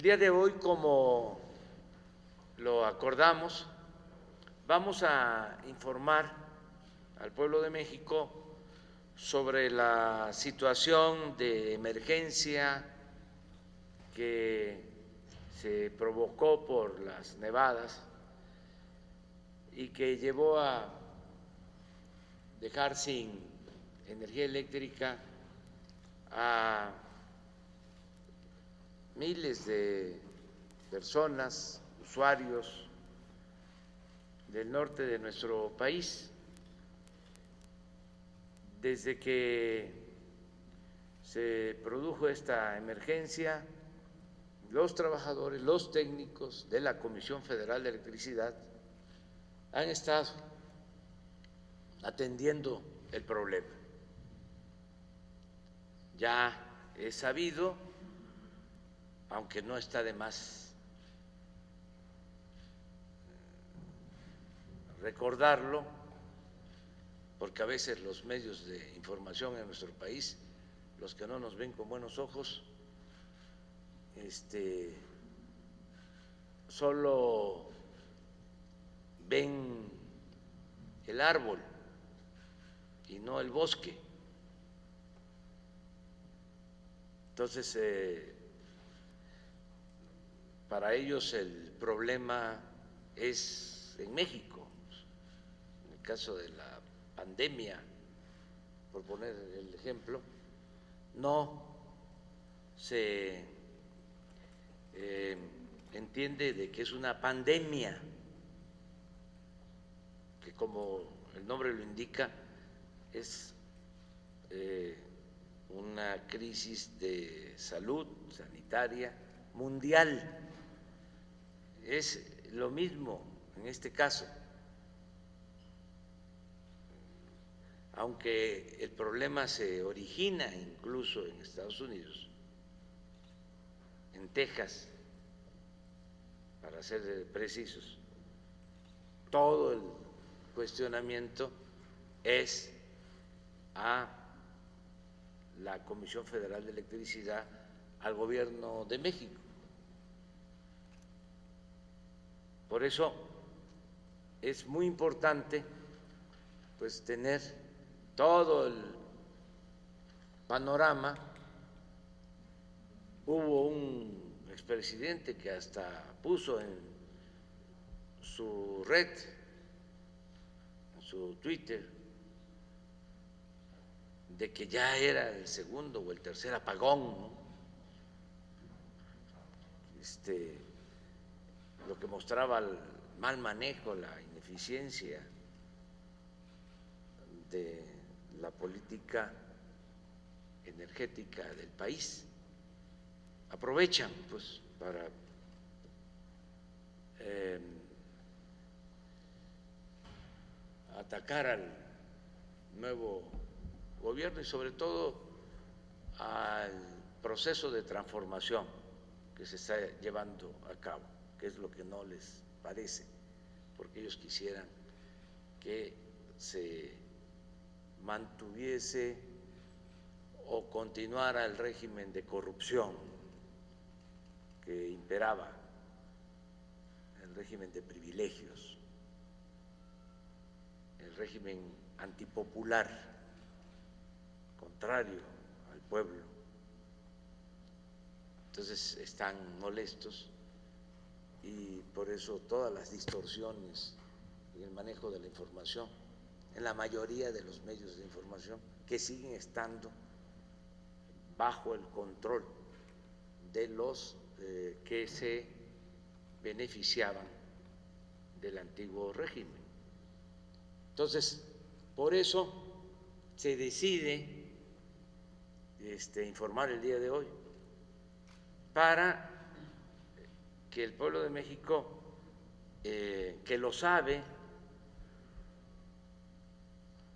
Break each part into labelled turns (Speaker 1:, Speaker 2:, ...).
Speaker 1: día de hoy, como lo acordamos, vamos a informar al pueblo de México sobre la situación de emergencia que se provocó por las nevadas y que llevó a dejar sin energía eléctrica a miles de personas, usuarios del norte de nuestro país. Desde que se produjo esta emergencia, los trabajadores, los técnicos de la Comisión Federal de Electricidad han estado atendiendo el problema. Ya es sabido, aunque no está de más recordarlo, porque a veces los medios de información en nuestro país, los que no nos ven con buenos ojos, solo ven el árbol y no el bosque. Entonces, para ellos el problema es en México. En el caso de la pandemia, por poner el ejemplo, no se entiende de que es una pandemia, que como el nombre lo indica, es una crisis de salud sanitaria mundial. Es lo mismo en este caso, aunque el problema se origina incluso en Estados Unidos, en Texas, para ser precisos. Todo el cuestionamiento es a la Comisión Federal de Electricidad, al Gobierno de México. Por eso es muy importante pues tener todo el panorama. Hubo un expresidente que hasta puso en su red, en su Twitter, de que ya era el segundo o el tercer apagón, ¿no? Lo que mostraba el mal manejo, la ineficiencia de la política energética del país. Aprovechan pues para atacar al nuevo gobierno y sobre todo al proceso de transformación que se está llevando a cabo, que es lo que no les parece, porque ellos quisieran que se mantuviese o continuara el régimen de corrupción que imperaba, el régimen de privilegios, el régimen antipopular, contrario al pueblo. Entonces están molestos y por eso todas las distorsiones en el manejo de la información en la mayoría de los medios de información, que siguen estando bajo el control de los que se beneficiaban del antiguo régimen. Entonces, por eso se decide informar el día de hoy, para que el pueblo de México, que lo sabe,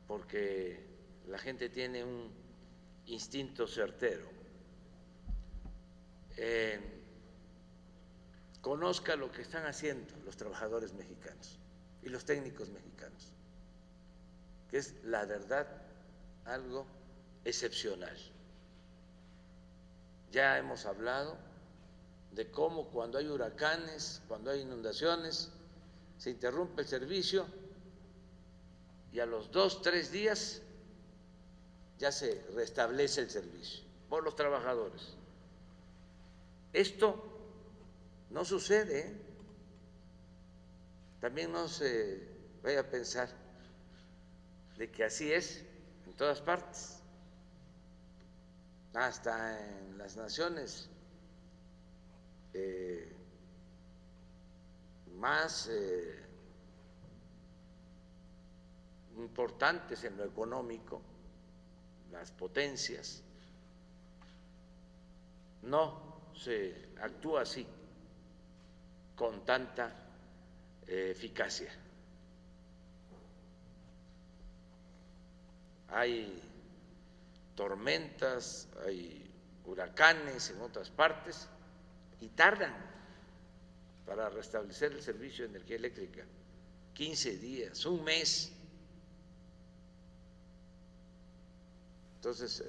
Speaker 1: porque la gente tiene un instinto certero, conozca lo que están haciendo los trabajadores mexicanos y los técnicos mexicanos, que es la verdad algo excepcional. Ya hemos hablado de cómo cuando hay huracanes, cuando hay inundaciones, se interrumpe el servicio y a los 2, 3 días ya se restablece el servicio por los trabajadores. Esto no sucede, ¿eh? También no se vaya a pensar de que así es en todas partes, hasta en las naciones más importantes en lo económico, las potencias, no se actúa así con tanta eficacia. Hay tormentas, hay huracanes en otras partes y tardan para restablecer el servicio de energía eléctrica 15 días, un mes. Entonces,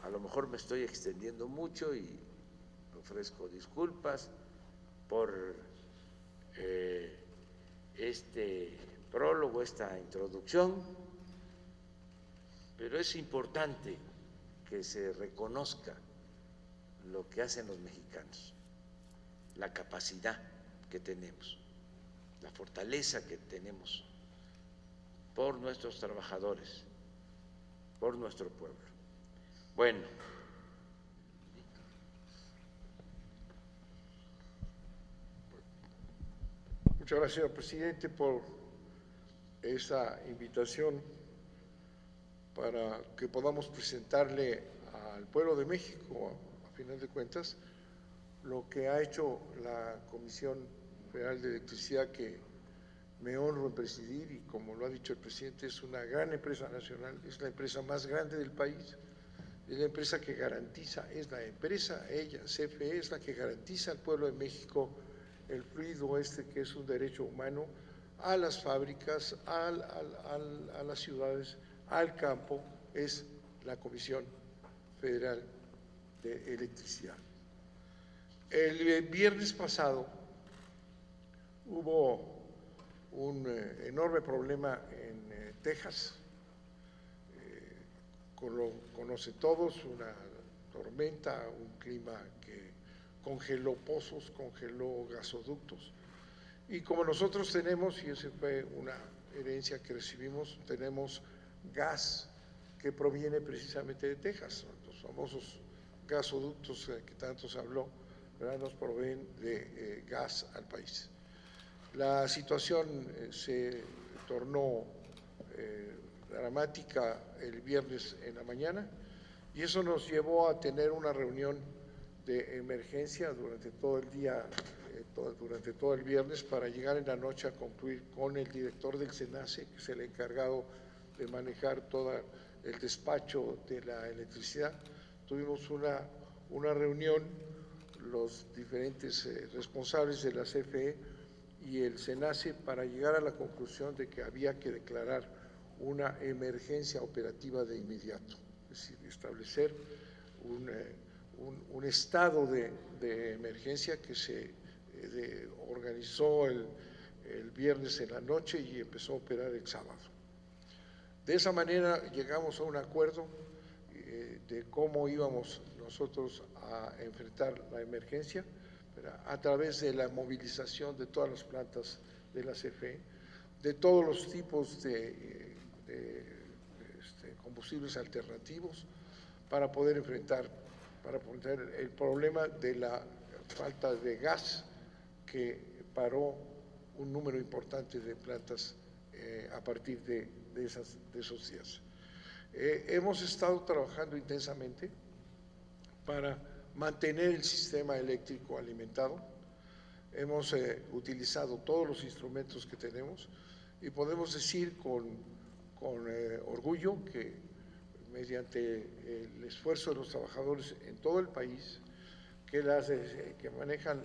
Speaker 1: a lo mejor me estoy extendiendo mucho y ofrezco disculpas por este prólogo, esta introducción, pero es importante que se reconozca lo que hacen los mexicanos, la capacidad que tenemos, la fortaleza que tenemos por nuestros trabajadores, por nuestro pueblo. Bueno.
Speaker 2: Muchas gracias, señor presidente, por esa invitación para que podamos presentarle al pueblo de México, a final de cuentas, lo que ha hecho la Comisión Federal de Electricidad, que me honro en presidir, y como lo ha dicho el presidente, es una gran empresa nacional, es la empresa más grande del país, es la empresa que garantiza, es la empresa, ella, CFE, es la que garantiza al pueblo de México el fluido que es un derecho humano, a las fábricas, a las ciudades, al campo, es la Comisión Federal de Electricidad. El viernes pasado hubo un enorme problema en Texas, lo conocen todos, una tormenta, un clima que congeló pozos, congeló gasoductos. Y como nosotros tenemos, y esa fue una herencia que recibimos, tenemos gas que proviene precisamente de Texas, los famosos gasoductos que tanto se habló, ¿verdad? Nos proveen de gas al país. La situación se tornó dramática el viernes en la mañana y eso nos llevó a tener una reunión de emergencia durante todo el día, durante todo el viernes, para llegar en la noche a concluir con el director del SENACE, que es el encargado de manejar todo el despacho de la electricidad. Tuvimos una reunión, los diferentes responsables de la CFE y el SENACE, para llegar a la conclusión de que había que declarar una emergencia operativa de inmediato, es decir, establecer un estado de emergencia que se organizó el viernes en la noche y empezó a operar el sábado. De esa manera llegamos a un acuerdo de cómo íbamos nosotros a enfrentar la emergencia, a través de la movilización de todas las plantas de la CFE, de todos los tipos de combustibles alternativos, para poder enfrentar el problema de la falta de gas que paró un número importante de plantas a partir de esos días. Hemos estado trabajando intensamente para mantener el sistema eléctrico alimentado. Hemos utilizado todos los instrumentos que tenemos y podemos decir con orgullo que mediante el esfuerzo de los trabajadores en todo el país, que manejan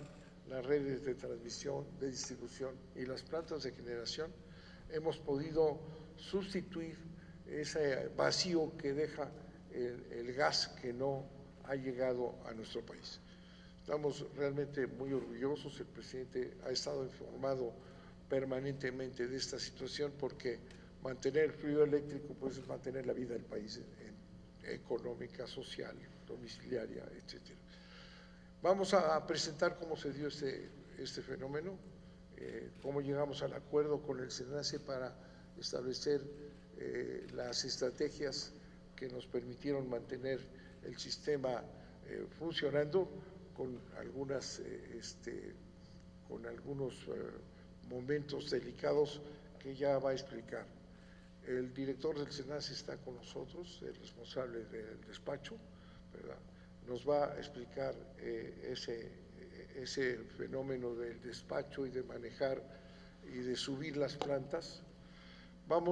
Speaker 2: las redes de transmisión, de distribución y las plantas de generación, hemos podido sustituir ese vacío que deja el gas que no ha llegado a nuestro país. Estamos realmente muy orgullosos. El presidente ha estado informado permanentemente de esta situación porque mantener el fluido eléctrico pues es mantener la vida del país económica, social, domiciliaria, etcétera. Vamos a presentar cómo se dio este fenómeno, cómo llegamos al acuerdo con el SENACE para establecer las estrategias que nos permitieron mantener el sistema funcionando con algunos momentos delicados que ya va a explicar. El director del SENACE está con nosotros, el responsable del despacho, ¿verdad? Nos va a explicar ese fenómeno del despacho y de manejar y de subir las plantas. Vamos